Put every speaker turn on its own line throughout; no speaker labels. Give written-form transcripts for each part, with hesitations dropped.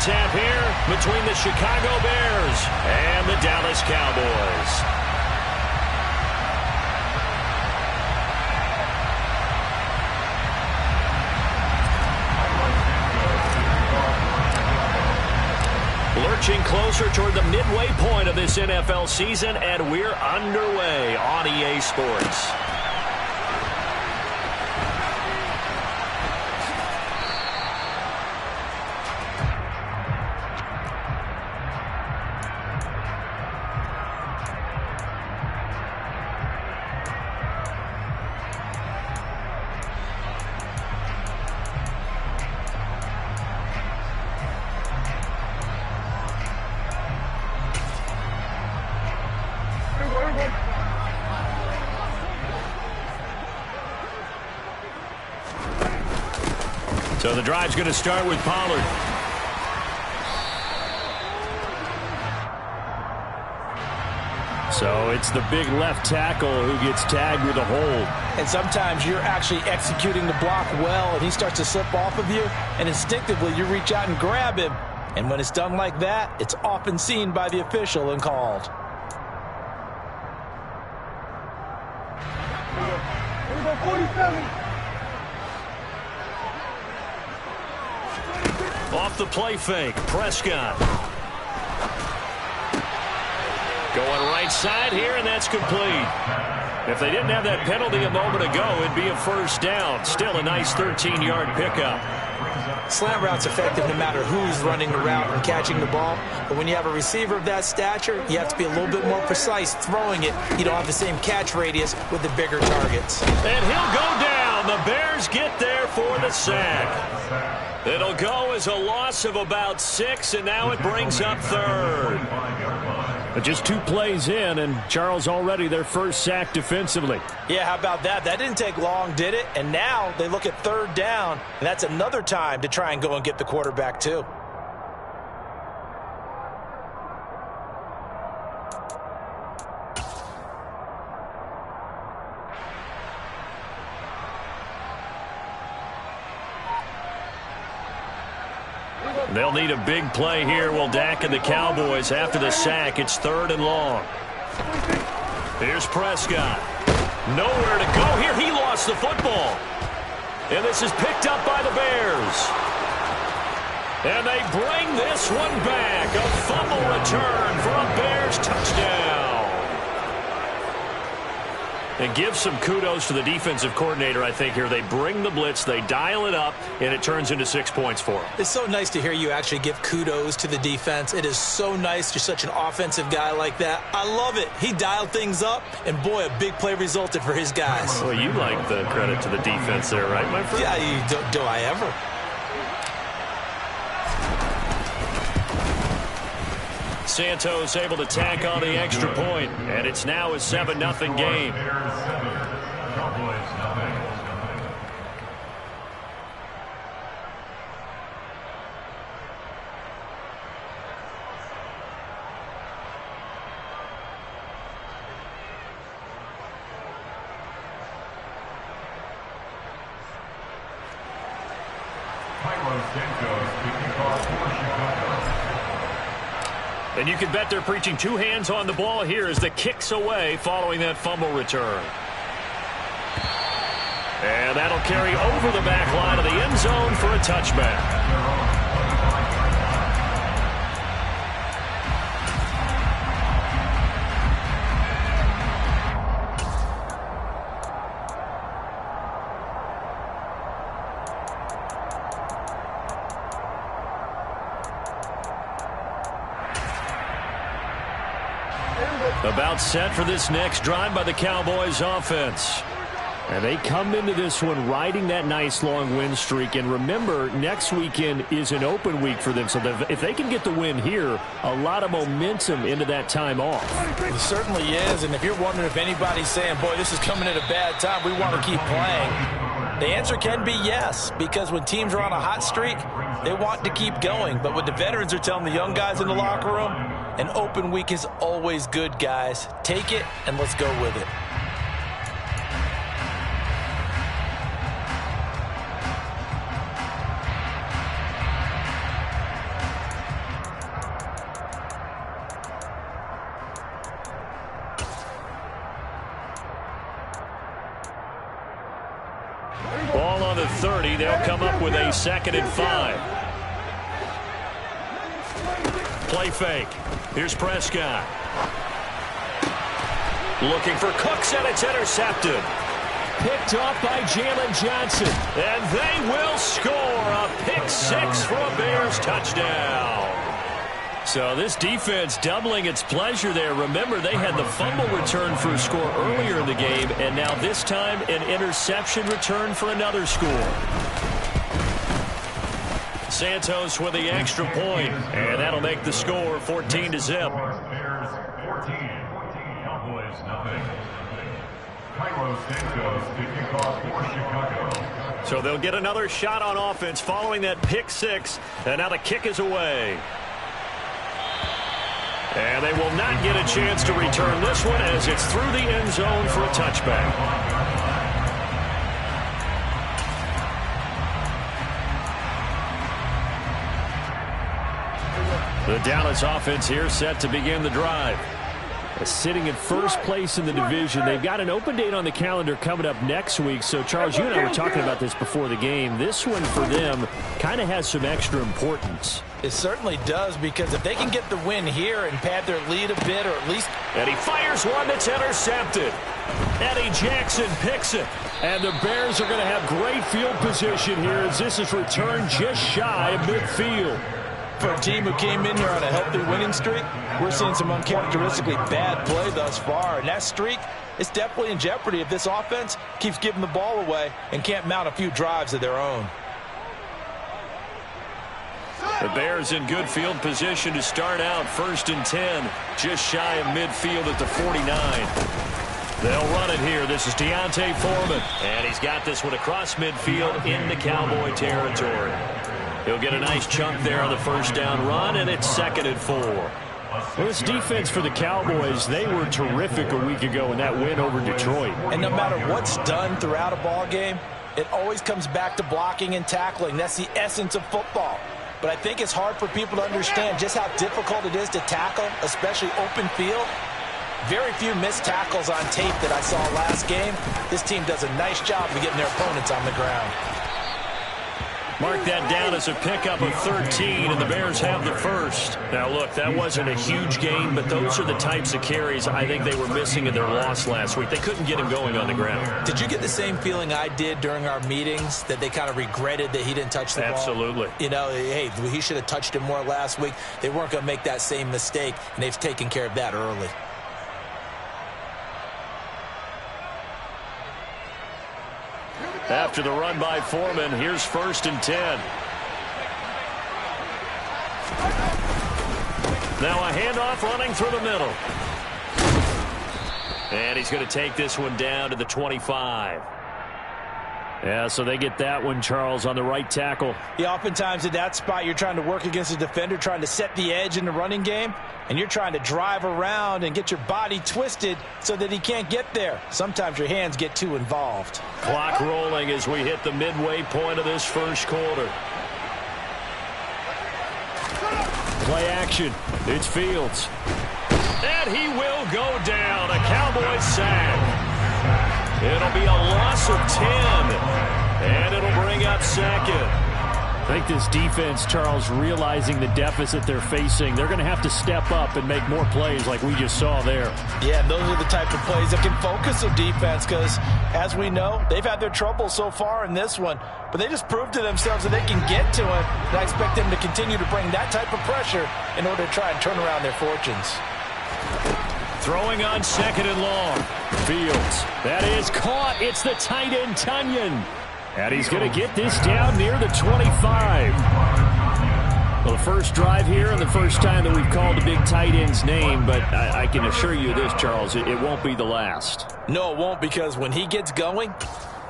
tap here between the Chicago Bears and the Dallas Cowboys. Lurching closer toward the midway point of this NFL season, and we're underway on EA Sports. So the drive's going to start with Pollard. So it's the big left tackle who gets tagged with a hold.
And sometimes you're actually executing the block well, and he starts to slip off of you, and instinctively you reach out and grab him. And when it's done like that, it's often seen by the official and called.
Off the play fake, Prescott. Going right side here, and that's complete. If they didn't have that penalty a moment ago, it'd be a first down. Still a nice 13-yard pickup.
Slant route's effective no matter who's running the route and catching the ball. But when you have a receiver of that stature, you have to be a little bit more precise throwing it. You don't have the same catch radius with the bigger targets.
And he'll go down. The Bears get there for the sack. It'll go as a loss of about 6, and now it brings up third.
But just 2 plays in, and Charles already their first sack defensively.
Yeah, how about that? That didn't take long, did it? And now they look at third down, and that's another time to try and go and get the quarterback too.
They'll need a big play here. Will Dak and the Cowboys after the sack. It's 3rd and long. Here's Prescott. Nowhere to go here. He lost the football. And this is picked up by the Bears. And they bring this one back. A fumble return for a Bears touchdown. And give some kudos to the defensive coordinator, I think, here. They bring the blitz, they dial it up, and it turns into 6 points for them.
It's so nice to hear you actually give kudos to the defense. It is so nice. You're such an offensive guy like that. I love it. He dialed things up, and boy, a big play resulted for his guys.
Well, you like the credit to the defense there, right, my friend?
Yeah, do I ever?
Santos able to tack on the extra point, and it's now a 7-0 game. And you can bet they're preaching 2 hands on the ball here as the kick's away following that fumble return. And that'll carry over the back line of the end zone for a touchback. About set for this next drive by the Cowboys offense.
And they come into this one riding that nice long win streak. And remember, next weekend is an open week for them. So if they can get the win here, a lot of momentum into that time off.
It certainly is. And if you're wondering if anybody's saying, boy, this is coming at a bad time, we want to keep playing, the answer can be yes. Because when teams are on a hot streak, they want to keep going. But what the veterans are telling the young guys in the locker room, an open week is always good, guys. Take it, and let's go with it.
the 30. They'll come up with a 2nd and 5. Play fake. Here's Prescott. Looking for Cooks, and it's intercepted.
Picked off by Jalen Johnson.
And they will score a pick 6 for a Bears touchdown. So this defense doubling its pleasure there. Remember, they had the fumble return for a score earlier in the game, and now this time an interception return for another score. Santos with the extra point, and that'll make the score 14-0. So they'll get another shot on offense following that pick 6, and now the kick is away. And they will not get a chance to return this one as it's through the end zone for a touchback. The Dallas offense here set to begin the drive.
Sitting in first place in the division. They've got an open date on the calendar coming up next week. So, Charles, you and I were talking about this before the game. This one for them kind of has some extra importance.
It certainly does, because if they can get the win here and pad their lead a bit, or at least...
And he fires one that's intercepted. Eddie Jackson picks it.
And the Bears are going to have great field position here as this is returned just shy of midfield.
For a team who came in here on a healthy winning streak, we're seeing some uncharacteristically bad play thus far. And that streak is definitely in jeopardy if this offense keeps giving the ball away and can't mount a few drives of their own.
The Bears in good field position to start out 1st and 10, just shy of midfield at the 49. They'll run it here. This is Deontay Foreman. And he's got this one across midfield into Cowboy territory. He'll get a nice chunk there on the first down run, and it's 2nd and 4.
Well, this defense for the Cowboys, they were terrific a week ago in that win over Detroit.
And no matter what's done throughout a ball game, it always comes back to blocking and tackling. That's the essence of football. But I think it's hard for people to understand just how difficult it is to tackle, especially open field. Very few missed tackles on tape that I saw last game. This team does a nice job of getting their opponents on the ground.
Mark that down as a pickup of 13, and the Bears have the first. Now, look, that wasn't a huge gain, but those are the types of carries I think they were missing in their loss last week. They couldn't get him going on the ground.
Did you get the same feeling I did during our meetings, that they kind of regretted that he didn't touch the ball?
Absolutely.
You know, hey, he should have touched it more last week. They weren't going to make that same mistake, and they've taken care of that early.
After the run by Foreman, here's 1st and 10. Now a handoff running through the middle. And he's going to take this one down to the 25.
Yeah, so they get that one, Charles, on the right tackle.
Yeah, oftentimes at that spot, you're trying to work against a defender, trying to set the edge in the running game, and you're trying to drive around and get your body twisted so that he can't get there. Sometimes your hands get too involved.
Clock rolling as we hit the midway point of this first quarter.
Play action. It's Fields.
And he will go down. A Cowboys sack. It'll be a loss of 10, and it'll bring up 2nd.
I think this defense, Charles, realizing the deficit they're facing, they're going to have to step up and make more plays like we just saw there.
Yeah, and those are the type of plays that can focus a defense because, as we know, they've had their trouble so far in this one, but they just proved to themselves that they can get to it, and I expect them to continue to bring that type of pressure in order to try and turn around their fortunes.
Throwing on 2nd and long.
Fields. That is caught. It's the tight end, Tunyon. And he's going to get this down near the 25. Well, the first drive here and the first time that we've called the big tight end's name, but I can assure you this, Charles, it won't be the last.
No, it won't, because when he gets going,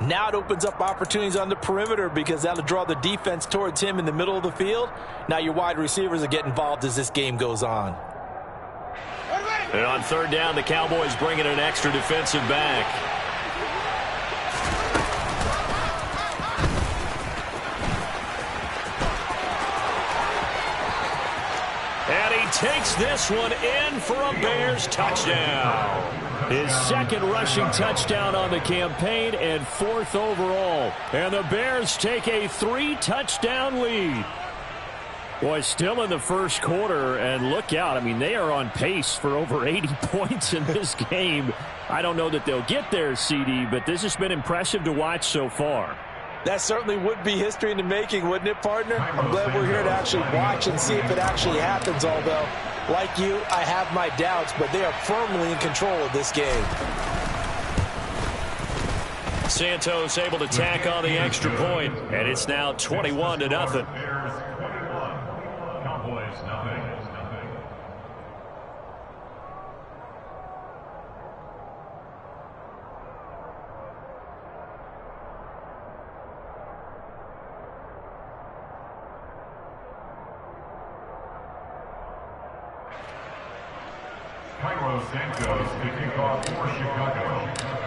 now it opens up opportunities on the perimeter because that'll draw the defense towards him in the middle of the field. Now your wide receivers will get involved as this game goes on.
And on 3rd down, the Cowboys bring in an extra defensive back. And he takes this one in for a Bears touchdown.
His second rushing touchdown on the campaign and fourth overall. And the Bears take a 3-touchdown lead. Boy, still in the first quarter, and look out. I mean, they are on pace for over 80 points in this game. I don't know that they'll get there, CD, but this has been impressive to watch so far.
That certainly would be history in the making, wouldn't it, partner? I'm glad we're here to actually watch and see if it actually happens, although, like you, I have my doubts, but they are firmly in control of this game.
Santos able to tack on the extra point, and it's now 21-0.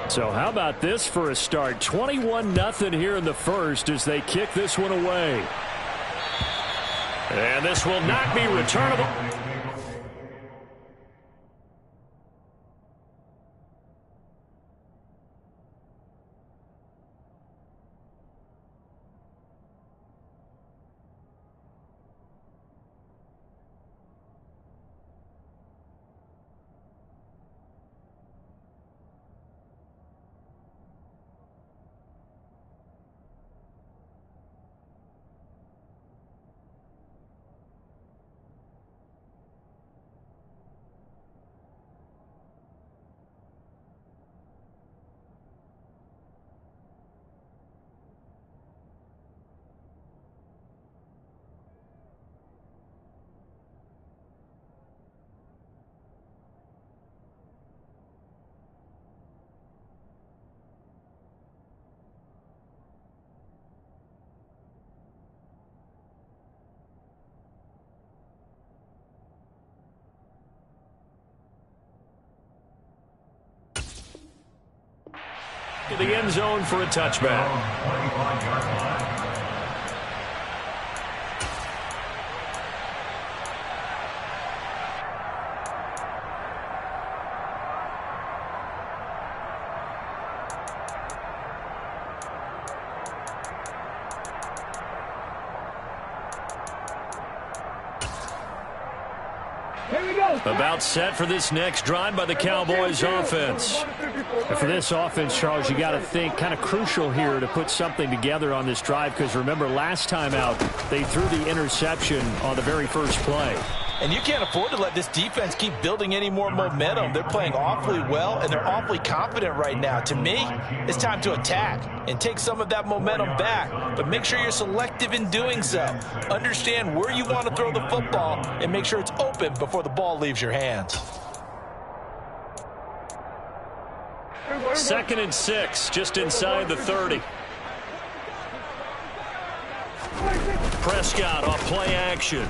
So how about this for a start? 21-0 here in the first as they kick this one away.
And this will not be returnable. The end zone for a touchback. About set for this next drive by the Cowboys offense.
And for this offense, Charles, you got to think kind of crucial here to put something together on this drive, because remember last time out they threw the interception on the very first play.
And you can't afford to let this defense keep building any more momentum. They're playing awfully well, and they're awfully confident right now. To me, it's time to attack and take some of that momentum back. But make sure you're selective in doing so. Understand where you want to throw the football and make sure it's open before the ball leaves your hands.
2nd and 6, just inside the 30. Prescott off play action.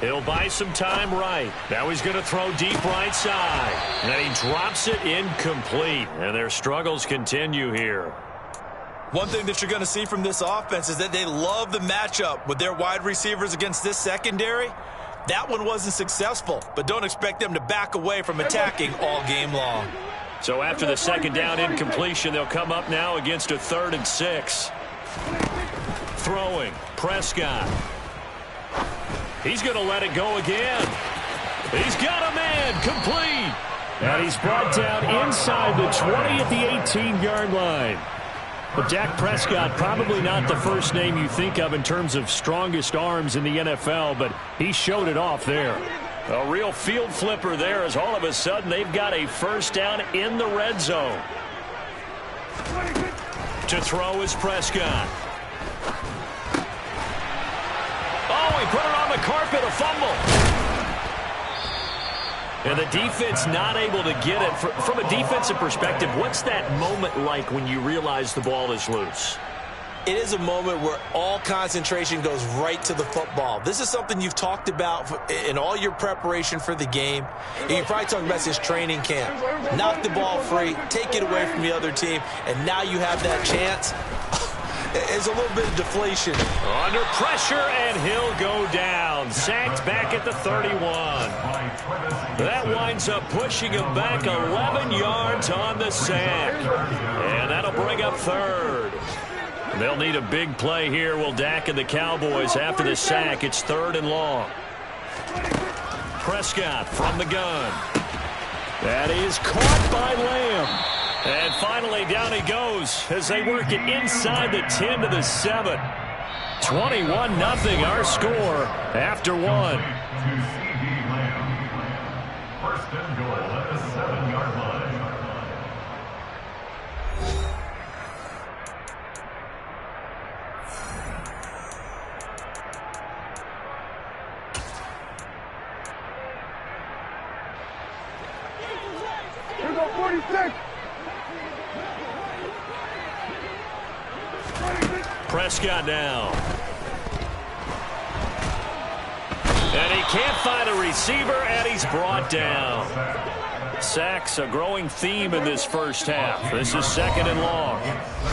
He'll buy some time right. Now he's going to throw deep right side. And he drops it incomplete. And their struggles continue here.
One thing that you're going to see from this offense is that they love the matchup with their wide receivers against this secondary. That one wasn't successful, but don't expect them to back away from attacking all game long.
So after the second down incompletion, they'll come up now against a 3rd and 6. Throwing, Prescott. He's going to let it go again. He's got a man, complete.
And he's brought down inside the 20 at the 18-yard line. But Dak Prescott, probably not the first name you think of in terms of strongest arms in the NFL, but he showed it off there.
A real field flipper there, as all of a sudden they've got a first down in the red zone. To throw is Prescott. Oh, he put it on the carpet, a fumble. And the defense not able to get it. From a defensive perspective, what's that moment like when you realize the ball is loose?
It is a moment where all concentration goes right to the football. This is something you've talked about in all your preparation for the game. And you're probably talking about this training camp. Knock the ball free, take it away from the other team, and now you have that chance. is a little bit of deflation.
Under pressure, and he'll go down. Sacked back at the 31. That winds up pushing him back 11 yards on the sack. And that'll bring up third. They'll need a big play here, will Dak and the Cowboys after the sack. It's 3rd and long. Prescott from the gun. That is caught by Lamb. And finally, down he goes as they work it inside the 10 to the 7. 21-0 our score after 1.
First and goal at the 7-yard line.
Here go 46.
Prescott now. And he can't find a receiver, and he's brought down. Sacks, a growing theme in this first half. This is 2nd and long.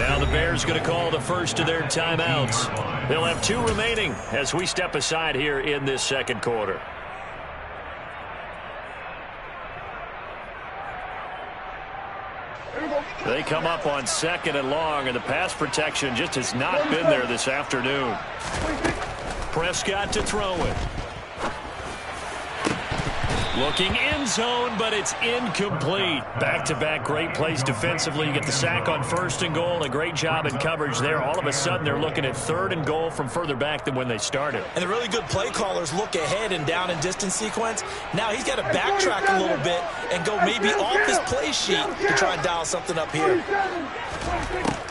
Now the Bears going to call the first of their timeouts. They'll have 2 remaining as we step aside here in this second quarter. They come up on 2nd and long, and the pass protection just has not been there this afternoon. Prescott to throw it. Looking end zone, but it's incomplete. Back-to-back great plays defensively. You get the sack on 1st and goal. A great job in coverage there. All of a sudden, they're looking at 3rd and goal from further back than when they started.
And the really good play callers look ahead and down and distance sequence. Now he's got to backtrack a little bit and go maybe off his play sheet to try and dial something up here.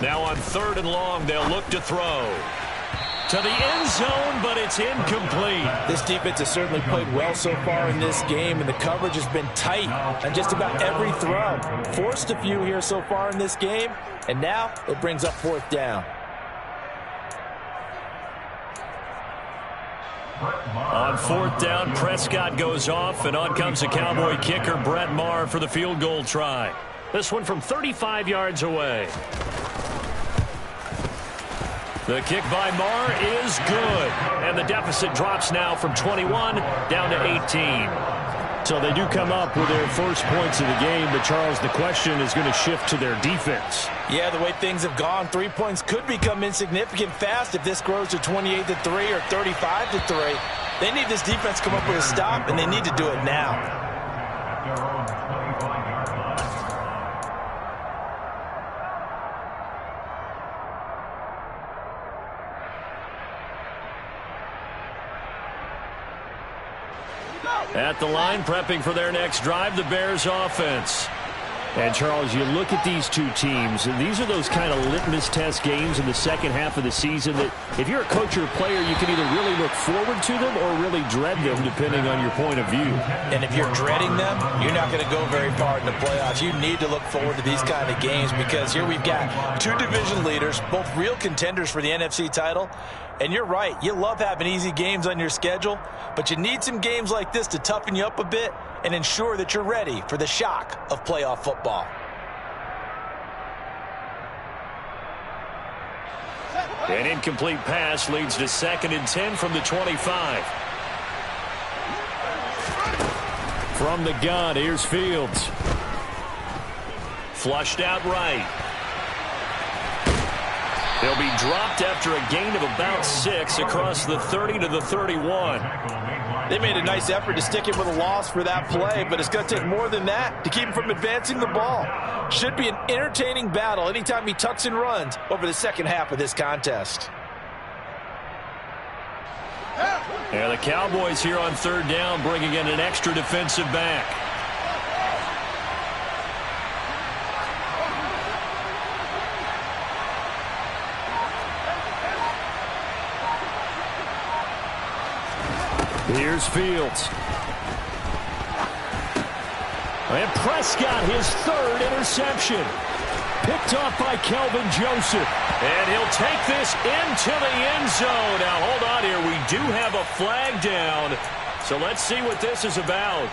Now on 3rd and long, they'll look to throw. To the end zone, but it's incomplete.
This defense has certainly played well so far in this game, and the coverage has been tight on just about every throw. Forced a few here so far in this game, and now it brings up 4th down.
On 4th down, Prescott goes off, and on comes the Cowboy kicker, Brett Maher, for the field goal try. This one from 35 yards away. The kick by Maher is good. And the deficit drops now from 21 down to 18.
So they do come up with their first points of the game, but Charles, the question is going to shift to their defense.
Yeah, the way things have gone, 3 points could become insignificant fast if this grows to 28-3 or 35-3. They need this defense to come up with a stop, and they need to do it now.
At the line, prepping for their next drive, the Bears offense.
And, Charles, you look at these two teams, and these are those kind of litmus test games in the second half of the season that if you're a coach or a player, you can either really look forward to them or really dread them, depending on your point of view.
And if you're dreading them, you're not going to go very far in the playoffs. You need to look forward to these kind of games because here we've got 2 division leaders, both real contenders for the NFC title. And you're right, you love having easy games on your schedule, but you need some games like this to toughen you up a bit and ensure that you're ready for the shock of playoff football.
An incomplete pass leads to 2nd and 10 from the 25.
From the gun, here's Fields.
Flushed out right. He'll be dropped after a gain of about 6 across the 30 to the 31.
They made a nice effort to stick him with a loss for that play, but it's going to take more than that to keep him from advancing the ball. Should be an entertaining battle anytime he tucks and runs over the second half of this contest.
And the Cowboys here on 3rd down bringing in an extra defensive back.
Here's Fields.
And Prescott, his 3rd interception. Picked off by Kelvin Joseph. And he'll take this into the end zone. Now, hold on here. We do have a flag down. So let's see what this is about.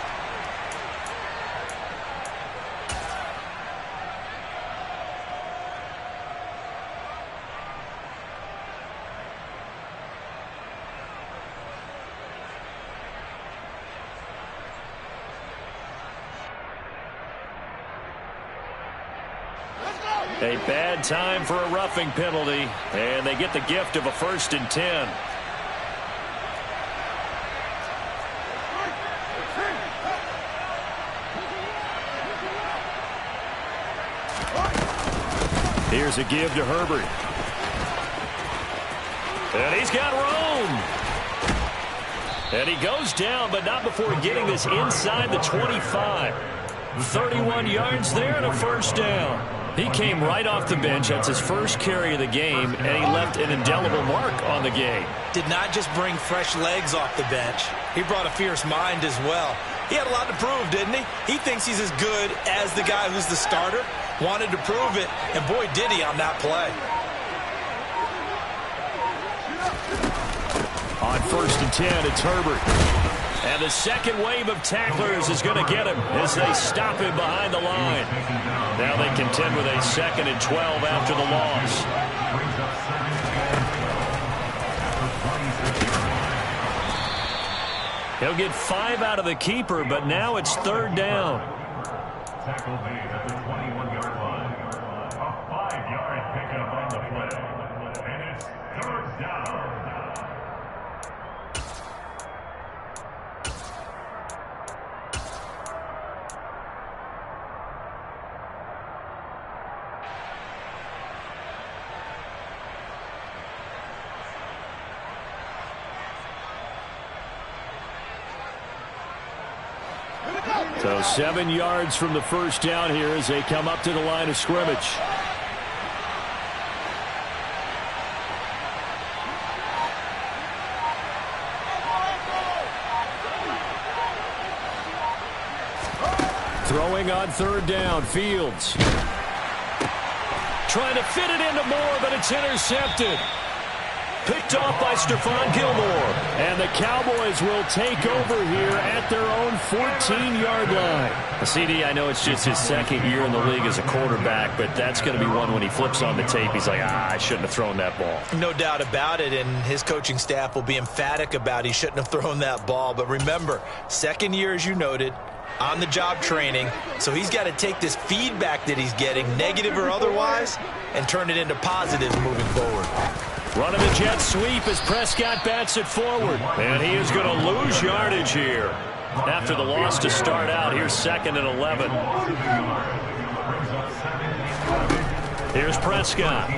A bad time for a roughing penalty, and they get the gift of a 1st and 10. Here's a give to Herbert. And he's got room. And he goes down, but not before getting this inside the 25. 31 yards there and a 1st down. He came right off the bench. That's his first carry of the game, and he left an indelible mark on the game.
Did not just bring fresh legs off the bench. He brought a fierce mind as well. He had a lot to prove, didn't he? He thinks he's as good as the guy who's the starter. Wanted to prove it, and boy, did he on that play.
On 1st and 10, it's Herbert. And the second wave of tacklers is going to get him as they stop him behind the line. Now they contend with a 2nd and 12 after the loss. He'll get 5 out of the keeper, but now it's 3rd down.
Tackle made at the 21-yard line. A 5-yard pickup on the play. And it's 3rd down.
So 7 yards from the 1st down here as they come up to the line of scrimmage. Throwing on 3rd down, Fields.
Trying to fit it into Moore, but it's intercepted. Picked off by Stephon Gilmore.
And the Cowboys will take over here at their own 14-yard line.
CD, I know it's just his 2nd year in the league as a quarterback, but that's going to be one when he flips on the tape. He's like, I shouldn't have thrown that ball.
No doubt about it, and his coaching staff will be emphatic about he shouldn't have thrown that ball. But remember, 2nd year, as you noted, on-the-job training, so he's got to take this feedback that he's getting, negative or otherwise, and turn it into positives moving forward.
Running the jet sweep as Prescott bats it forward. And he is going to lose yardage here. After the loss to start out, here's 2nd and 11. Here's Prescott.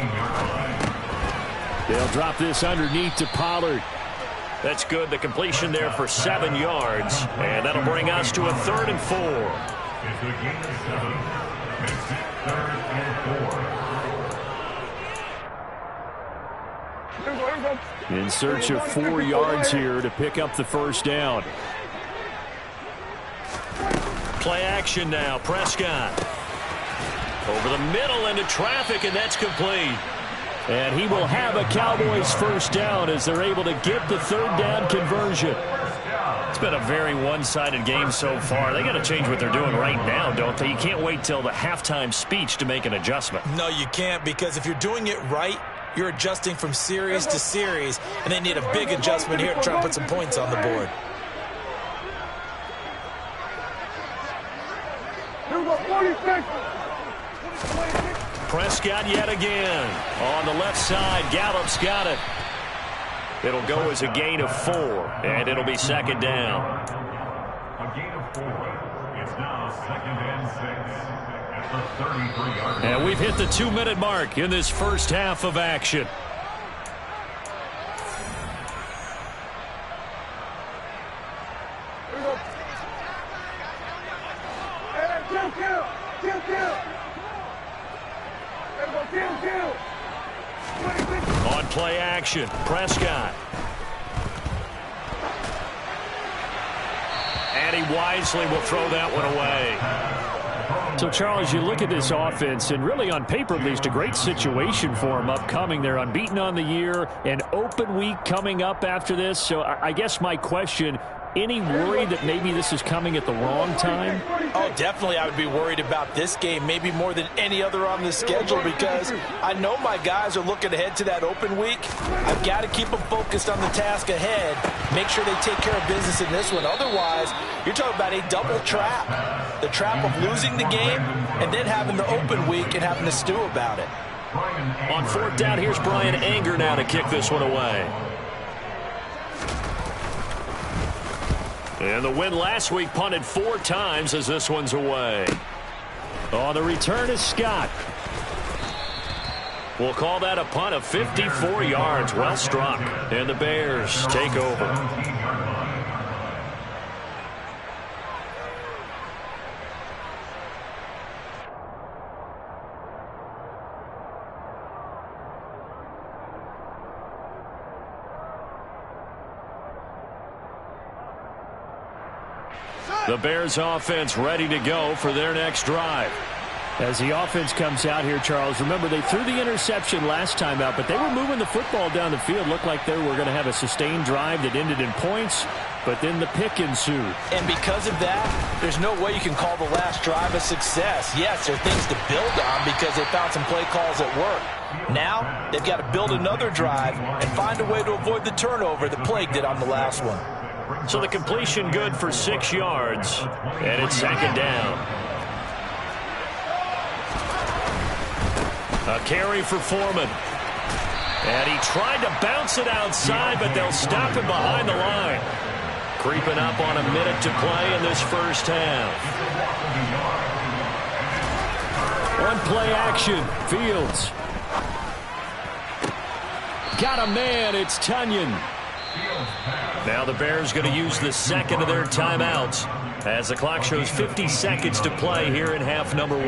They'll drop this underneath to Pollard.
That's good. The completion there for 7 yards. And that'll bring us to a 3rd and 4.
It's a gain of 7. Makes it 3rd and 4.
In search of 4 yards here to pick up the 1st down.
Play action now. Prescott. Over the middle into traffic, and that's complete.
And he will have a Cowboys 1st down as they're able to get the 3rd down conversion.
It's been a very one-sided game so far. They got to change what they're doing right now, don't they? You can't wait till the halftime speech to make an adjustment.
No, you can't, because if you're doing it right, you're adjusting from series to series, and they need a big adjustment here to try and put some points on the board.
Prescott yet again. On the left side, Gallup's got it. It'll go as a gain of 4, and it'll be 2nd down.
A gain of 4. It's now 2nd and 6. At the 33-yard line.
And we've hit the 2-minute mark in this first half of action. On play action, Prescott. And he wisely will throw that one away.
So, Charles, you look at this offense, and really on paper at least, a great situation for them upcoming. They're unbeaten on the year, an open week coming up after this. So I guess my question, any worry that maybe this is coming at the wrong time?
Oh, definitely I would be worried about this game, maybe more than any other on the schedule, because I know my guys are looking ahead to that open week. I've got to keep them focused on the task ahead, make sure they take care of business in this one. Otherwise, you're talking about a double trap. The trap of losing the game and then having the open week and having to stew about it.
On fourth down, here's Brian Anger now to kick this one away. And the win last week punted 4 times as this one's away.
On the return is Scott.
We'll call that a punt of 54 yards. Well struck. And the Bears take over. The Bears offense ready to go for their next drive.
As the offense comes out here, Charles, remember they threw the interception last time out, but they were moving the football down the field. Looked like they were going to have a sustained drive that ended in points, but then the pick ensued.
And because of that, there's no way you can call the last drive a success. Yes, there are things to build on because they found some play calls that work. Now, they've got to build another drive and find a way to avoid the turnover that plagued it on the last one.
So the completion good for 6 yards, and it's second down. A carry for Foreman. And he tried to bounce it outside, but they'll stop him behind the line. Creeping up on a minute to play in this first half.
One play action. Fields. Got a man. It's Tunyon.
Now the Bears going to use the second of their timeouts as the clock shows 50 seconds to play here in half number 1.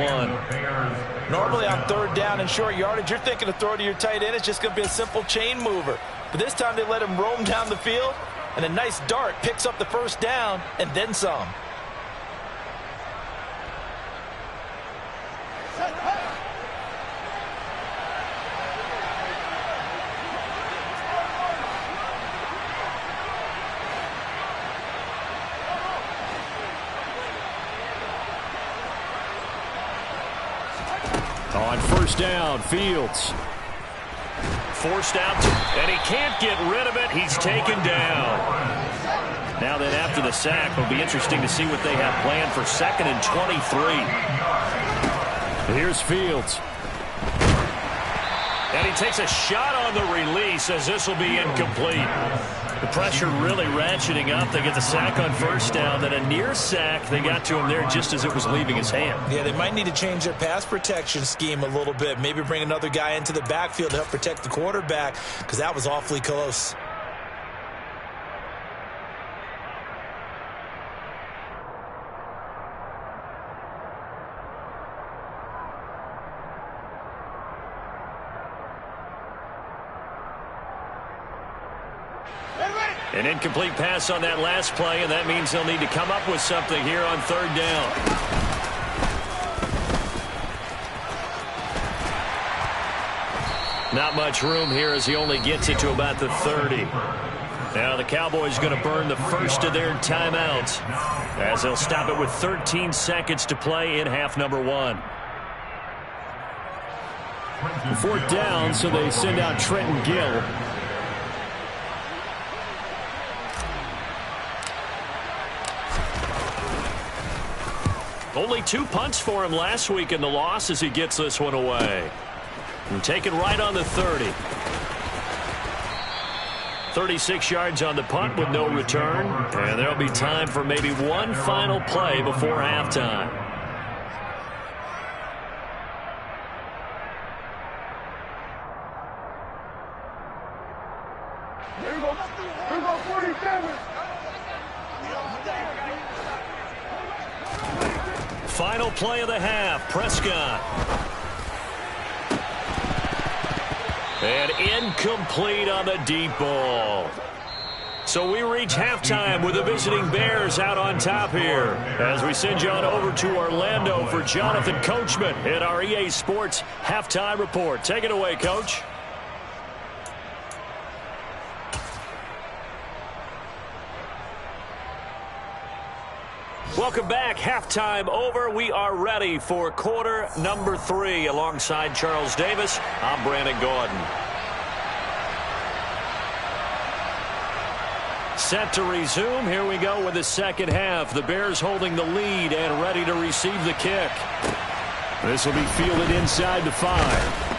Normally on third down and short yardage, you're thinking to throw to your tight end. It's just going to be a simple chain mover. But this time they let him roam down the field, and a nice dart picks up the first down and then some.
On first down, Fields.
Forced out, and he can't get rid of it. He's taken down. Now then, after the sack, it'll be interesting to see what they have planned for 2nd and 23.
Here's Fields.
And he takes a shot on the release as this will be incomplete. The pressure really ratcheting up. They get the sack on first down, then a near sack. They got to him there just as it was leaving his hand.
Yeah, they might need to change their pass protection scheme a little bit. Maybe bring another guy into the backfield to help protect the quarterback, because that was awfully close.
An incomplete pass on that last play, and that means they'll need to come up with something here on third down. Not much room here as he only gets it to about the 30. Now the Cowboys going to burn the first of their timeouts as they'll stop it with 13 seconds to play in half number 1.
Fourth down, so they send out Trenton Gill.
Only 2 punts for him last week in the loss as he gets this one away. And taken right on the 30. 36 yards on the punt with no return. And there'll be time for maybe one final play before halftime.
Here we go 47.
Final play of the half. Prescott. And incomplete on the deep ball. So we reach halftime with the visiting Bears out on top here. As we send you on over to Orlando for Jonathan Coachman in our EA Sports Halftime Report. Take it away, Coach. Welcome back. Halftime over. We are ready for quarter number 3. Alongside Charles Davis, I'm Brandon Gordon. Set to resume. Here we go with the second half. The Bears holding the lead and ready to receive the kick.
This will be fielded inside the 5.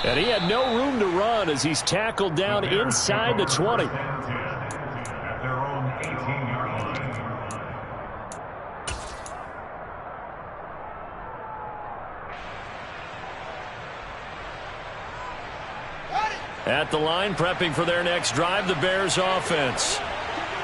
And he had no room to run as he's tackled down inside the 20.
At their own 18-yard line.
At the line, prepping for their next drive, the Bears offense.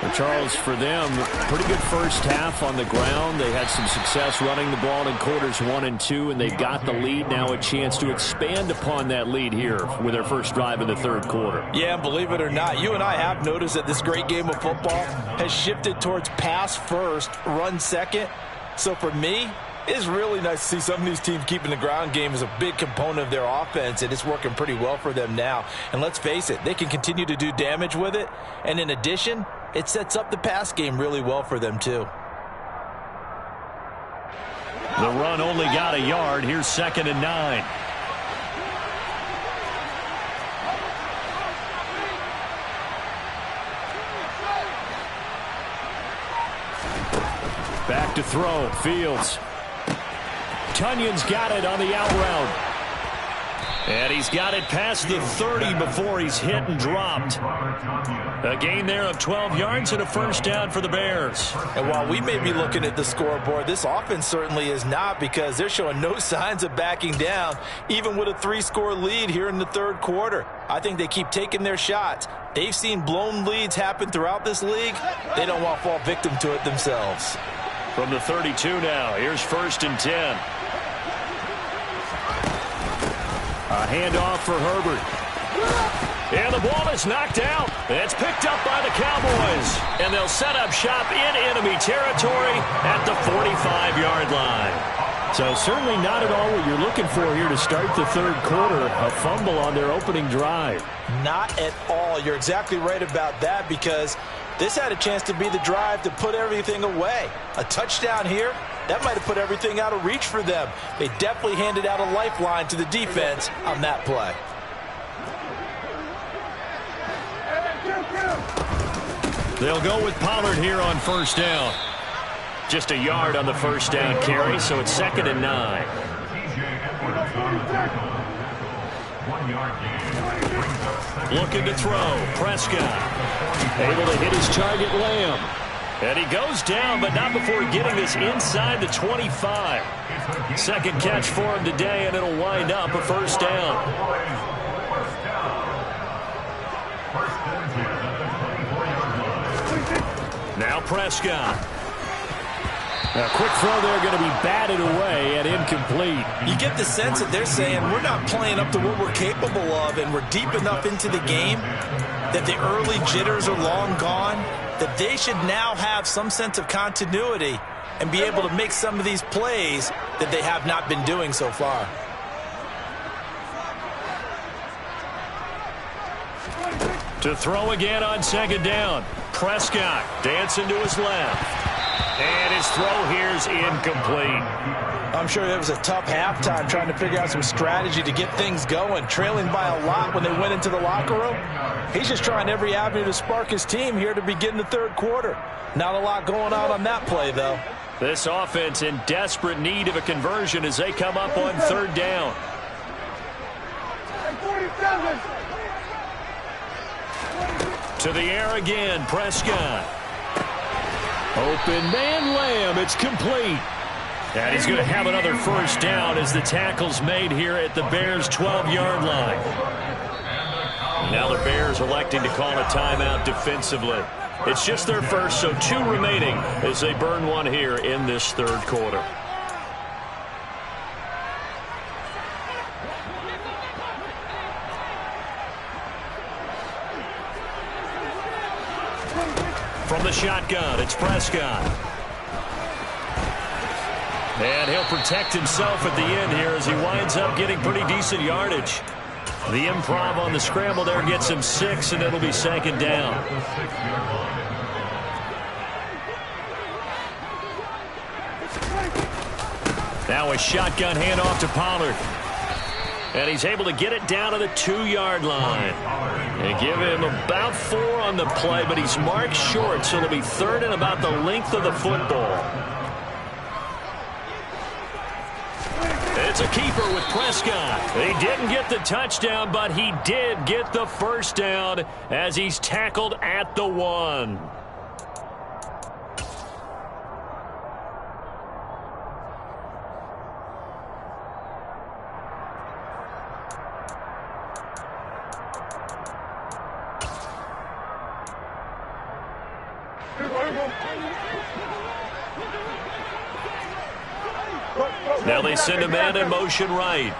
Well, Charles, for them, pretty good first half on the ground. They had some success running the ball in quarters 1 and 2, and they've got the lead. Now a chance to expand upon that lead here with their first drive in the third quarter.
Yeah, believe it or not, you and I have noticed that this great game of football has shifted towards pass first, run second. So for me, it's really nice to see some of these teams keeping the ground game as a big component of their offense, and it's working pretty well for them now. And let's face it, they can continue to do damage with it. And in addition, it sets up the pass game really well for them, too.
The run only got a yard. Here's 2nd and 9.
Back to throw. Fields. Tunyon's got it on the out route.
And he's got it past the 30 before he's hit and dropped. A gain there of 12 yards and a first down for the Bears.
And while we may be looking at the scoreboard, this offense certainly is not, because they're showing no signs of backing down, even with a 3-score lead here in the third quarter. I think they keep taking their shots. They've seen blown leads happen throughout this league. They don't want to fall victim to it themselves.
From the 32 now, here's 1st and 10.
A handoff for Herbert.
And the ball is knocked out. It's picked up by the Cowboys. And they'll set up shop in enemy territory at the 45-yard line.
So certainly not at all what you're looking for here to start the third quarter. A fumble on their opening drive.
Not at all. You're exactly right about that, because this had a chance to be the drive to put everything away. A touchdown here, that might have put everything out of reach for them. They definitely handed out a lifeline to the defense on that play.
They'll go with Pollard here on first down. Just a yard on the first down carry, so it's 2nd and 9. Looking to throw. Prescott.
Able to hit his target, Lamb.
And he goes down, but not before getting this inside the 25. Second catch for him today, and it'll wind up a first down. Now Prescott.
A quick throw there, going to be batted away and incomplete.
You get the sense that they're saying we're not playing up to what we're capable of, and we're deep enough into the game that the early jitters are long gone, that they should now have some sense of continuity and be able to make some of these plays that they have not been doing so far.
To throw again on 2nd down. Prescott dancing to his left. And his throw here is incomplete.
I'm sure it was a tough halftime trying to figure out some strategy to get things going. Trailing by a lot when they went into the locker room. He's just trying every avenue to spark his team here to begin the third quarter. Not a lot going on that play, though.
This offense in desperate need of a conversion as they come up on 3rd down. To the air again, Prescott.
Open man, Lamb. It's complete.
And he's going to have another first down as the tackle's made here at the Bears' 12-yard line. Now the Bears electing to call a timeout defensively. It's just their first, so 2 remaining as they burn one here in this third quarter. From the shotgun, it's Prescott. And he'll protect himself at the end here as he winds up getting pretty decent yardage. The improv on the scramble there gets him 6, and it'll be 2nd down. Now a shotgun handoff to Pollard. And he's able to get it down to the 2-yard line. And give him about 4 on the play, but he's marked short, so it'll be 3rd and about the length of the football. It's a keeper with Prescott. He didn't get the touchdown, but he did get the first down as he's tackled at the 1. Now they send a man in motion right.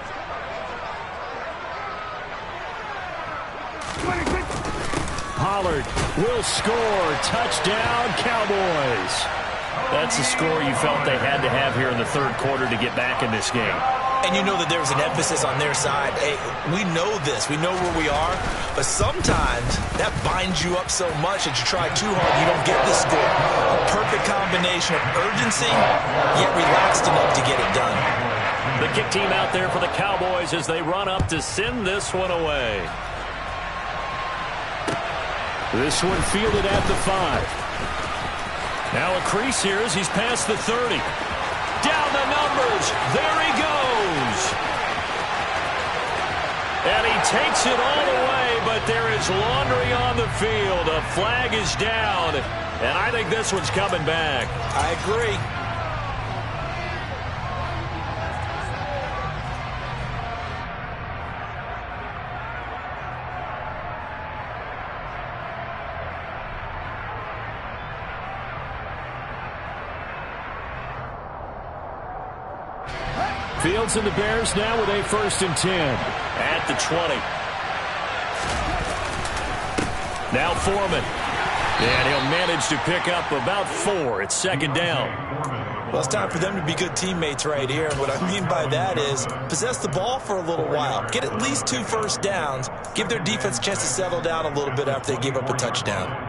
Pollard will score. Touchdown, Cowboys.
That's the score you felt they had to have here in the 3rd quarter to get back in this game.
And you know that there was an emphasis on their side. Hey, we know this. We know where we are. But sometimes that binds you up so much that you try too hard, you don't get the score. A perfect combination of urgency, yet relaxed enough to get it done.
The kick team out there for the Cowboys as they run up to send this one away.
This one fielded at the 5.
Now a crease here as he's past the 30. Down the numbers. There he goes. And he takes it all the way, but there is laundry on the field. A flag is down, and I think this one's coming back.
I agree.
Fields and the Bears now with a 1st and 10.
At the 20. Now Foreman. And he'll manage to pick up about 4. It's 2nd down.
Well, it's time for them to be good teammates right here. And what I mean by that is possess the ball for a little while. Get at least 2 first downs. Give their defense a chance to settle down a little bit after they give up a touchdown.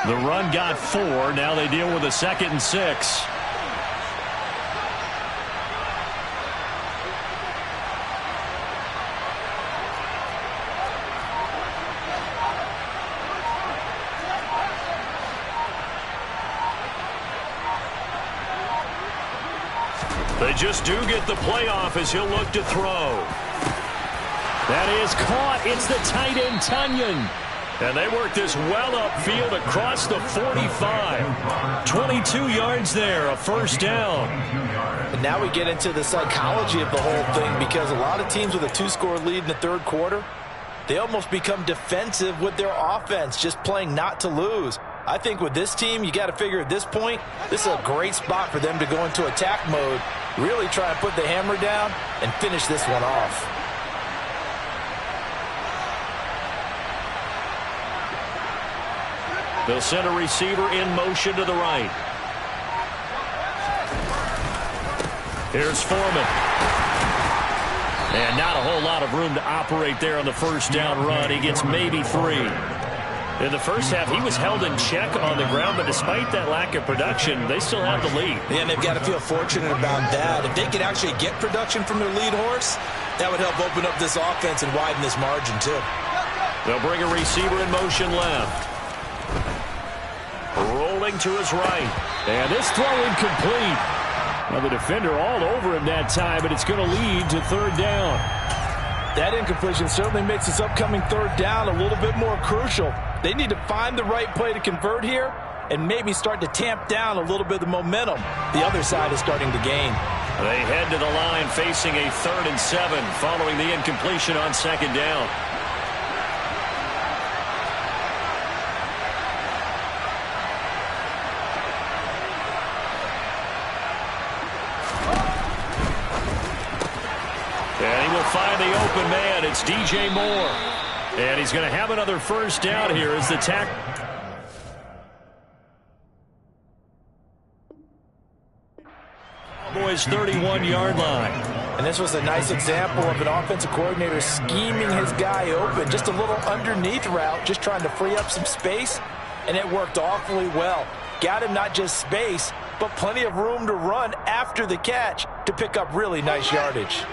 The run got 4. Now they deal with a 2nd and 6. They just do get the playoff as he'll look to throw.
That is caught. It's the tight end, Tunyon.
And they work this well upfield across the 45. 22 yards there, a 1st down.
And now we get into the psychology of the whole thing, because a lot of teams with a 2-score lead in the 3rd quarter, they almost become defensive with their offense, just playing not to lose. I think with this team, you got to figure at this point, this is a great spot for them to go into attack mode, really try and put the hammer down and finish this one off.
They'll send a receiver in motion to the right. Here's Foreman. And not a whole lot of room to operate there on the 1st down run. He gets maybe 3. In the first half, he was held in check on the ground, but despite that lack of production, they still have the lead.
And they've got to feel fortunate about that. If they could actually get production from their lead horse, that would help open up this offense and widen this margin too.
They'll bring a receiver in motion left. Rolling to his right.
And this throw incomplete. Now the defender all over him that time, but it's going to lead to 3rd down.
That incompletion certainly makes this upcoming 3rd down a little bit more crucial. They need to find the right play to convert here and maybe start to tamp down a little bit of the momentum the other side is starting to gain.
They head to the line facing a 3rd and 7 following the incompletion on 2nd down. And he will find the open man. It's DJ Moore. And he's going to have another 1st down here as the tackle. Cowboys 31-yard line.
And this was a nice example of an offensive coordinator scheming his guy open. Just a little underneath route, just trying to free up some space, and it worked awfully well. Got him not just space, but plenty of room to run after the catch to pick up really nice yardage.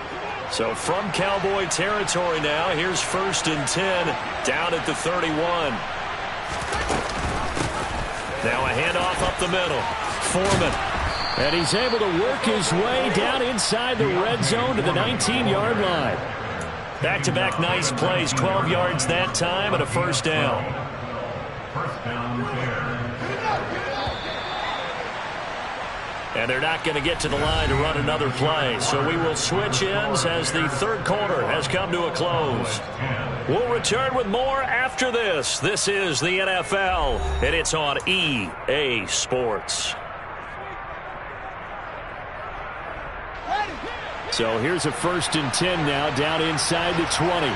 So from Cowboy territory now, here's 1st and 10 down at the 31. Now a handoff up the middle. Foreman.
And he's able to work his way down inside the red zone to the 19-yard line.
Back-to-back nice plays, 12 yards that time and a 1st down.
First down there.
And they're not going to get to the line to run another play. So we will switch ends as the 3rd quarter has come to a close. We'll return with more after this. This is the NFL, and it's on EA Sports.
So here's a 1st and 10 now down inside the 20.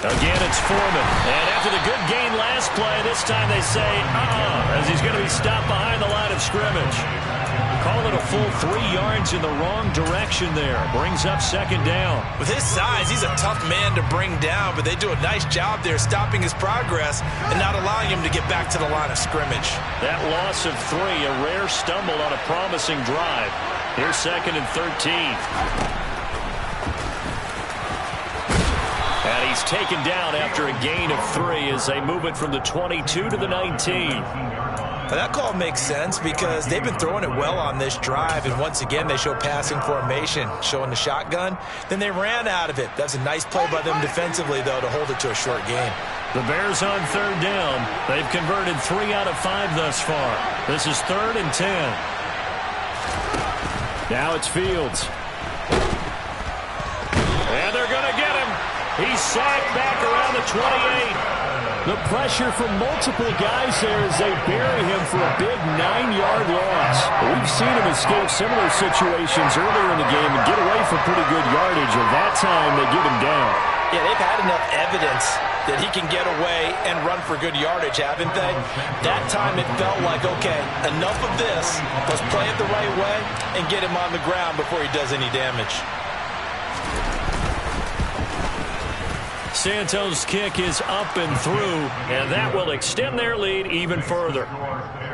Again, it's Foreman. And after the good gain last play, this time they say, as he's going to be stopped behind the line of scrimmage. Call it a full 3 yards in the wrong direction there. Brings up 2nd down.
With his size, he's a tough man to bring down, but they do a nice job there stopping his progress and not allowing him to get back to the line of scrimmage.
That loss of 3, a rare stumble on a promising drive. Here's 2nd and 13. And he's taken down after a gain of 3 as they move it from the 22 to the 19.
Now that call makes sense because they've been throwing it well on this drive, and once again they show passing formation, showing the shotgun. Then they ran out of it. That's a nice play by them defensively, though, to hold it to a short game.
The Bears on 3rd down. They've converted 3 out of 5 thus far. This is 3rd and 10.
Now it's Fields.
And they're going to get him. He's sacked back around the 28.
The pressure from multiple guys there as they bury him for a big 9-yard loss. We've seen him escape similar situations earlier in the game and get away for pretty good yardage, and that time they get him down.
Yeah, they've had enough evidence that he can get away and run for good yardage, haven't they? That time it felt like, okay, enough of this. Let's play it the right way and get him on the ground before he does any damage.
Santos' kick is up and through, and that will extend their lead even further.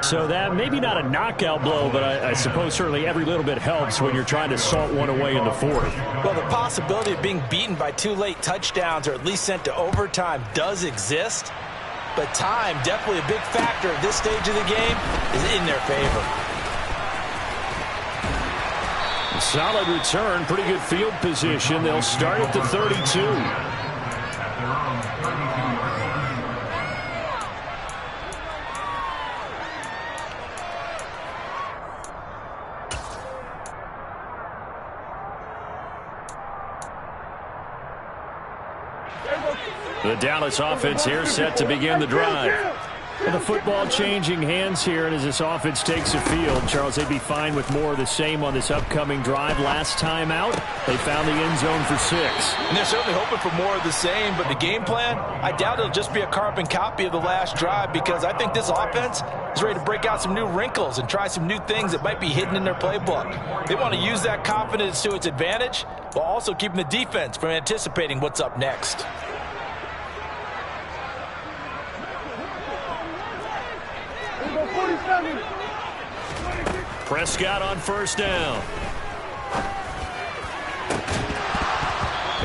So that maybe not a knockout blow, but I suppose certainly every little bit helps when you're trying to salt one away in the 4th.
Well, the possibility of being beaten by 2 late touchdowns or at least sent to overtime does exist, but time, definitely a big factor at this stage of the game, is in their favor.
Solid return, pretty good field position. They'll start at the 32.
The Dallas offense here set to begin the drive.
And the football changing hands here, and as this offense takes the field, Charles, they'd be fine with more of the same on this upcoming drive. Last time out, they found the end zone for 6.
And they're certainly hoping for more of the same, but the game plan, I doubt it'll just be a carbon copy of the last drive, because I think this offense is ready to break out some new wrinkles and try some new things that might be hidden in their playbook. They want to use that confidence to its advantage while also keeping the defense from anticipating what's up next.
Prescott on 1st down.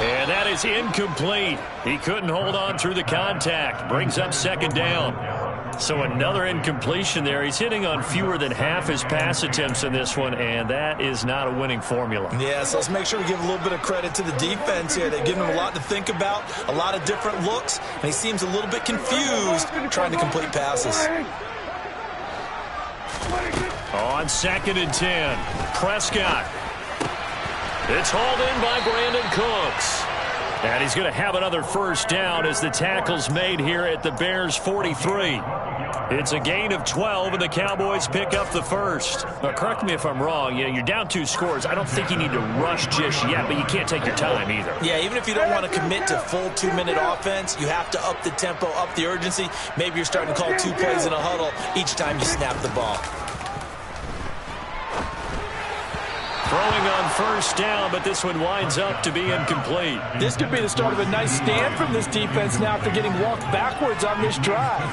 And that is incomplete. He couldn't hold on through the contact. Brings up 2nd down. So another incompletion there. He's hitting on fewer than half his pass attempts in this one, and that is not a winning formula.
Yeah, so let's make sure we give a little bit of credit to the defense here. They've given him a lot to think about, a lot of different looks, and he seems a little bit confused trying to complete passes.
On 2nd and 10, Prescott. It's hauled in by Brandon Cooks. And he's going to have another 1st down as the tackle's made here at the Bears' 43. It's a gain of 12, and the Cowboys pick up the first.
Now, correct me if I'm wrong. You're down 2 scores. I don't think you need to rush just yet, but you can't take your time either.
Yeah, even if you don't want to commit to full 2-minute offense, you have to up the tempo, up the urgency. Maybe you're starting to call 2 plays in a huddle each time you snap the ball.
Throwing on first down, but this one winds up to be incomplete.
This could be the start of a nice stand from this defense now after getting walked backwards on this drive.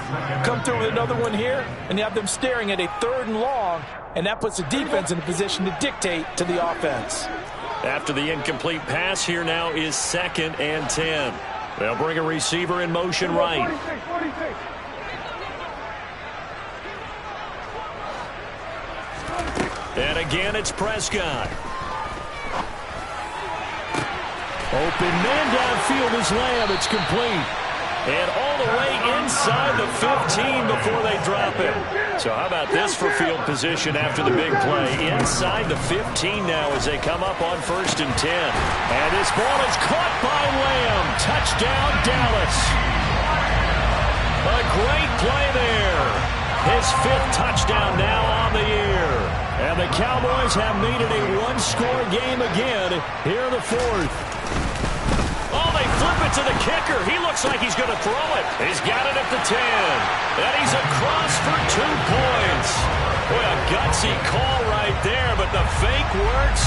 Come through with another one here, and you have them staring at a 3rd and long, and that puts the defense in a position to dictate to the offense.
After the incomplete pass, here now is 2nd and 10. They'll bring a receiver in motion right.
46.
And again, it's Prescott.
Open man downfield is Lamb. It's complete.
And all the way inside the 15 before they drop it. So how about this for field position after the big play? Inside the 15 now as they come up on 1st and 10. And this ball is caught by Lamb. Touchdown, Dallas. A great play there. His 5th touchdown now on the year. And the Cowboys have made it a 1-score game again here in the 4th. Oh, they flip it to the kicker. He looks like he's going to throw it. He's got it at the 10. And he's across for 2 points. Boy, a gutsy call right there, but the fake works.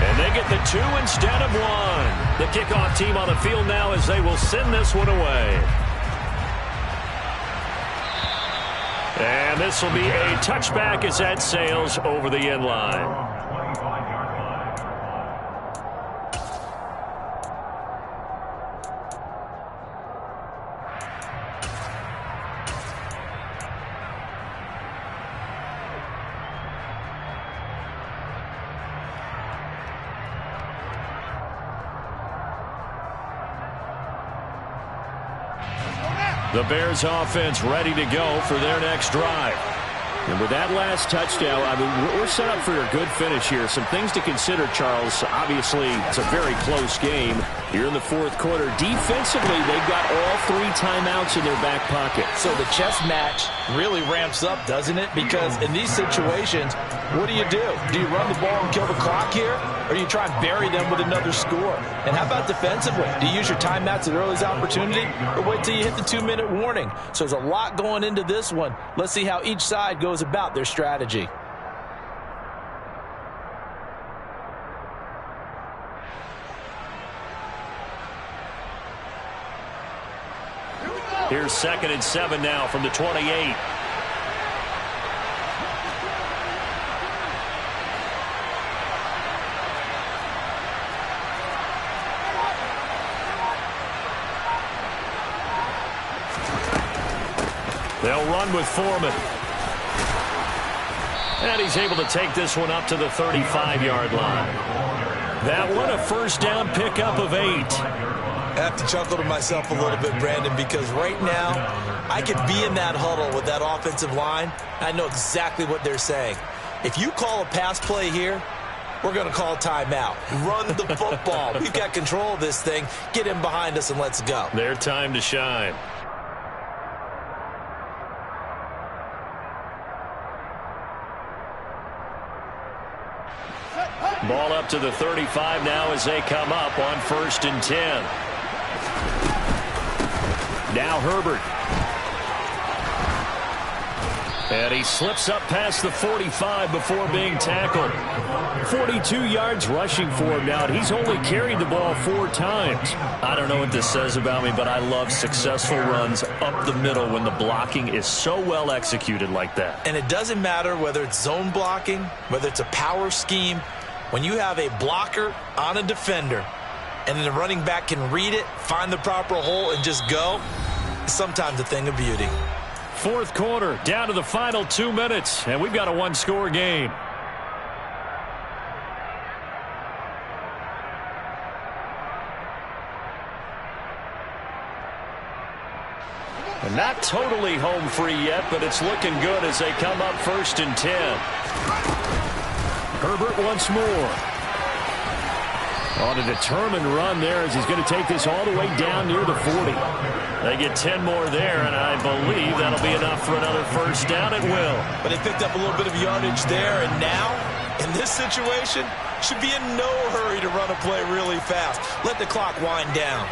And they get the 2 instead of 1. The kickoff team on the field now as they will send this one away. And this will be a touchback as that sails over the end line. The Bears offense ready to go for their next drive.
And with that last touchdown, I mean, we're set up for a good finish here. Some things to consider, Charles. Obviously, it's a very close game here in the 4th quarter. Defensively, they've got all 3 timeouts in their back pocket.
So the chess match really ramps up, doesn't it? Because in these situations, what do? Do you run the ball and kill the clock here? Or do you try and bury them with another score? And how about defensively? Do you use your timeouts at earliest opportunity? Or wait till you hit the 2-minute warning? So there's a lot going into this one. Let's see how each side goes about their strategy.
Here's 2nd and 7 now from the 28. They'll run with Foreman. And he's able to take this one up to the 35-yard line. That one a first down pickup of 8.
I have to chuckle to myself a little bit, Brandon, because right now I could be in that huddle with that offensive line. I know exactly what they're saying. If you call a pass play here, we're going to call timeout. Run the football. We've got control of this thing. Get in behind us and let's go.
Their time to shine. Ball up to the 35 now as they come up on 1st and 10. Now Herbert. And he slips up past the 45 before being tackled. 42 yards rushing for him now. He's only carried the ball 4 times. I don't know what this says about me, but I love successful runs up the middle when the blocking is so well executed like that.
And it doesn't matter whether it's zone blocking, whether it's a power scheme. When you have a blocker on a defender and then the running back can read it, find the proper hole, and just go, it's sometimes a thing of beauty.
4th quarter, down to the final 2 minutes, and we've got a 1-score game. And not totally home free yet, but it's looking good as they come up 1st and 10.
Herbert once more. On a determined run there as he's going to take this all the way down near the 40.
They get 10 more there, and I believe that'll be enough for another first down. It will.
But they picked up a little bit of yardage there, and now, in this situation, should be in no hurry to run a play really fast. Let the clock wind down.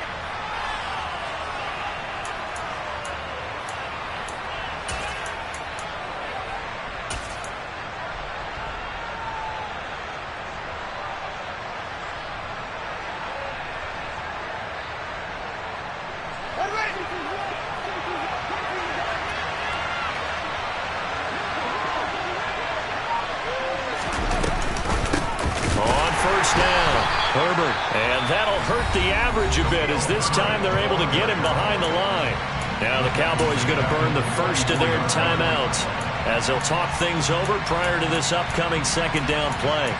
Herbert, and that'll hurt the average a bit as this time they're able to get him behind the line. Now the Cowboys are going to burn the first of their timeouts as they'll talk things over prior to this upcoming second down play.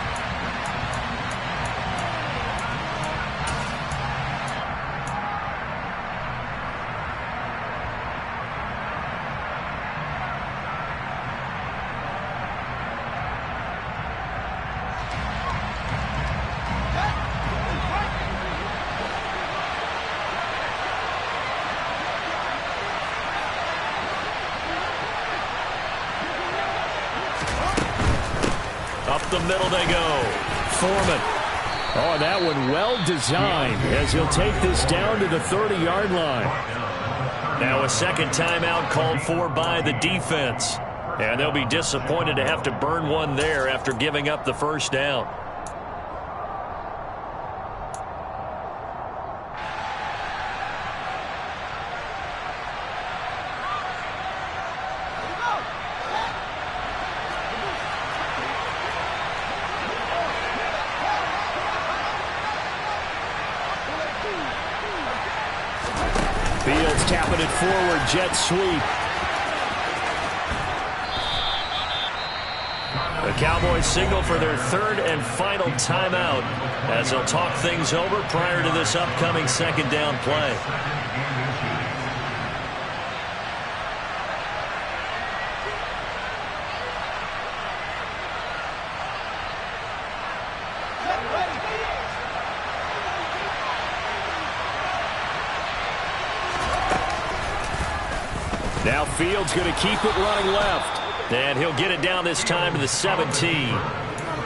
Up the middle they go. Foreman.
Oh, that one well designed as he'll take this down to the 30-yard line.
Now a second timeout called for by the defense. And they'll be disappointed to have to burn one there after giving up the first down.
Fields tapping it forward, jet sweep.
The Cowboys signal for their third and final timeout as they'll talk things over prior to this upcoming second down play.
Now Fields going to keep it running left.
And he'll get it down this time to the 17.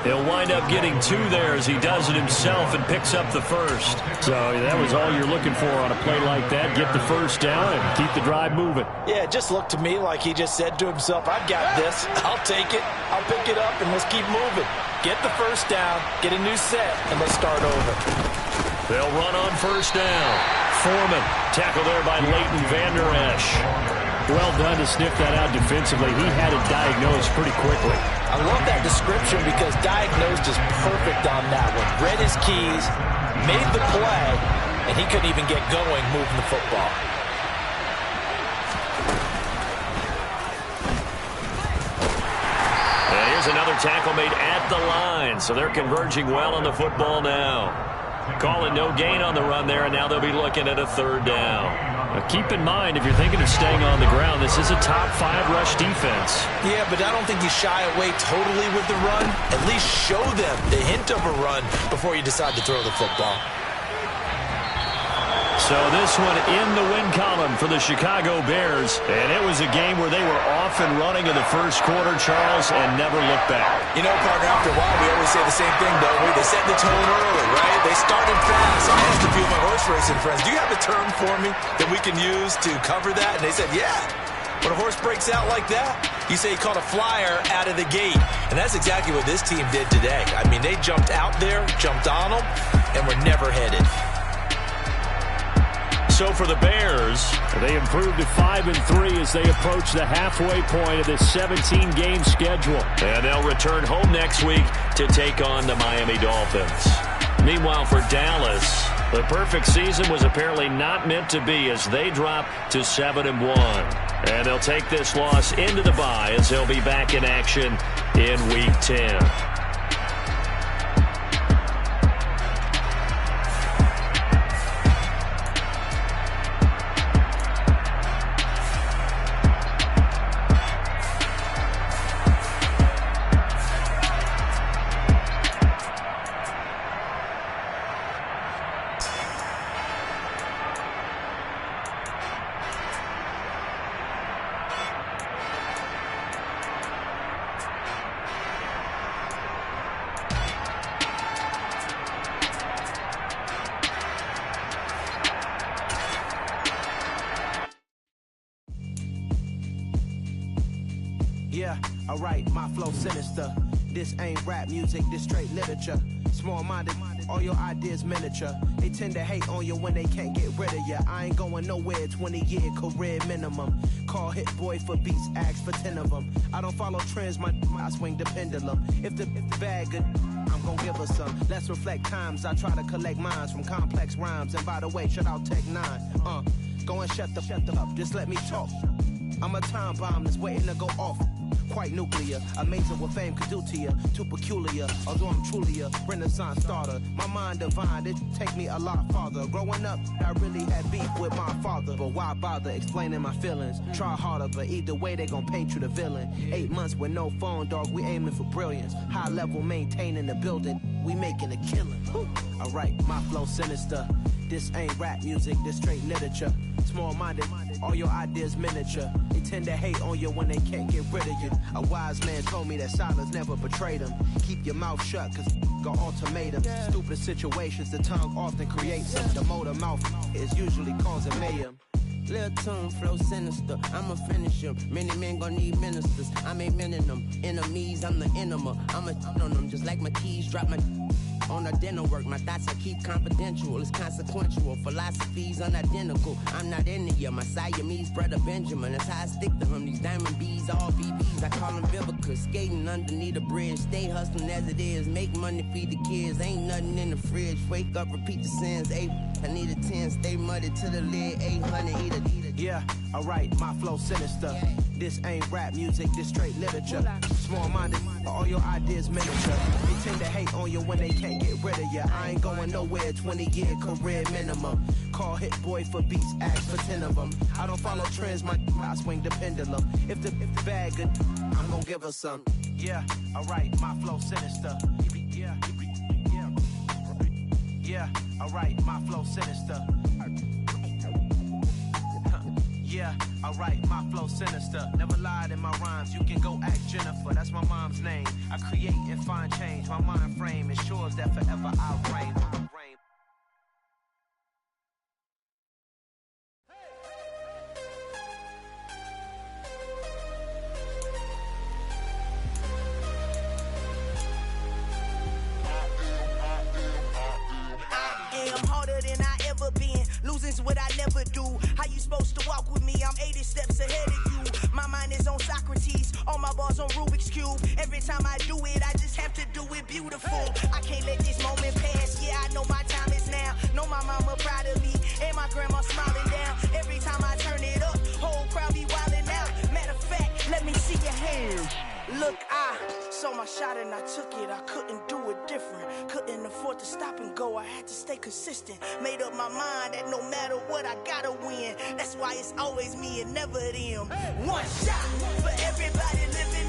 He'll wind up getting 2 there as he does it himself and picks up the first.
So that was all you're looking for on a play like that. Get the first down and keep the drive moving.
Yeah, it just looked to me like he just said to himself, I've got this. I'll take it. I'll pick it up, and let's keep moving. Get the first down, get a new set, and let's start over.
They'll run on first down. Foreman, tackled there by Leighton Vander Esch.
Well done to sniff that out defensively. He had it diagnosed pretty quickly.
I love that description because diagnosed is perfect on that one. Read his keys, made the play, and he couldn't even get going moving the football.
And here's another tackle made at the line, so they're converging well on the football now. Calling no gain on the run there, and now they'll be looking at a third down.
Now keep in mind, if you're thinking of staying on the ground, this is a top 5 rush defense.
Yeah, but I don't think you shy away totally with the run. At least show them the hint of a run before you decide to throw the football.
So this one in the win column for the Chicago Bears. And it was a game where they were off and running in the first quarter, Charles, and never looked back.
You know, partner, after a while, we always say the same thing, don't we? They set the tone early, right? They started fast. I asked a few of my horse racing friends, do you have a term for me that we can use to cover that? And they said, yeah. When a horse breaks out like that, you say he caught a flyer out of the gate. And that's exactly what this team did today. I mean, they jumped out there, jumped on them, and were never headed.
So for the Bears,
they improved to 5-3 as they approach the halfway point of this 17-game schedule.
And they'll return home next week to take on the Miami Dolphins. Meanwhile, for Dallas, the perfect season was apparently not meant to be as they drop to 7-1. And they'll take this loss into the bye as they'll be back in action in Week 10.
Alright, my flow sinister. This ain't rap music, this straight literature. Small-minded, all your ideas miniature. They tend to hate on you when they can't get rid of you. I ain't going nowhere, 20-year career minimum. Call Hit Boy for beats, ask for 10 of them. I don't follow trends, I swing the pendulum. If the bag good, I'm gon' give her some. Let's reflect times, I try to collect minds from complex rhymes. And by the way, shout out Tech 9. Go and shut the up, just let me talk. I'm a time bomb that's waiting to go off. Quite nuclear, amazing what fame could do to you. Too peculiar, although I'm truly a Renaissance starter. My mind divine, it take me a lot farther. Growing up, I really had beef with my father. But why bother explaining my feelings? Try harder, but either way they gon' paint you the villain. 8 months with no phone, dog, we aiming for brilliance. High level maintaining the building, we making a killing. Alright, my flow sinister. This ain't rap music, this straight literature. Small-minded, all your ideas miniature. They tend to hate on you when they can't get rid of you. A wise man told me that silence never betrayed him. Keep your mouth shut, cause got ultimatums. Stupid situations, the tongue often creates them. The motor mouth is usually causing mayhem.
Lil' tune, flow sinister, I'ma finish him. Many men gon' need ministers, I'm aiming them. Enemies, I'm the enema, I'ma on them. Just like my keys, drop my on a dinner work. My thoughts I keep confidential, it's consequential. Philosophies unidentical, I'm not into you. My Siamese brother Benjamin, that's how I stick to him. These diamond bees, all BBs, I call them Vivica. Skating underneath the bridge, stay hustling as it is. Make money, feed the kids, ain't nothing in the fridge. Wake up, repeat the sins, I need a 10, stay muddy to the lid, 800, eat a.
Yeah, alright, my flow sinister. This ain't rap music, this straight literature. Small-minded, all your ideas miniature. They tend to hate on you when they can't get rid of you. I ain't going nowhere, 20-year career minimum. Call Hit Boy for beats, ask for 10 of them. I don't follow trends, I swing the pendulum. If the bag good, I'm gon' give her some. Yeah, alright, my flow sinister. Yeah, alright, my flow sinister. Yeah, alright, my flow sinister. Never lied in my rhymes, you can go ask Jennifer. That's my mom's name. I create and find change. My mind frame ensures that forever I'll reign.
Losing's what I never do. How you supposed to walk with me? I'm 80 steps ahead of you. My mind is on Socrates, all my bars on Rubik's Cube. Every time I do it, I just have to do it beautiful. I can't let this moment pass. Yeah, I know my time is now. Know my mama proud of me, and my grandma smiling down. Every time I turn it up, whole crowd be wildin' out. Matter of fact, let me see your hands. Look, I saw my shot and I took it. I couldn't do it different. Couldn't afford to stop and go. I had to stay consistent. Made up my mind that no matter what, I gotta win. That's why it's always me and never them. One shot for everybody living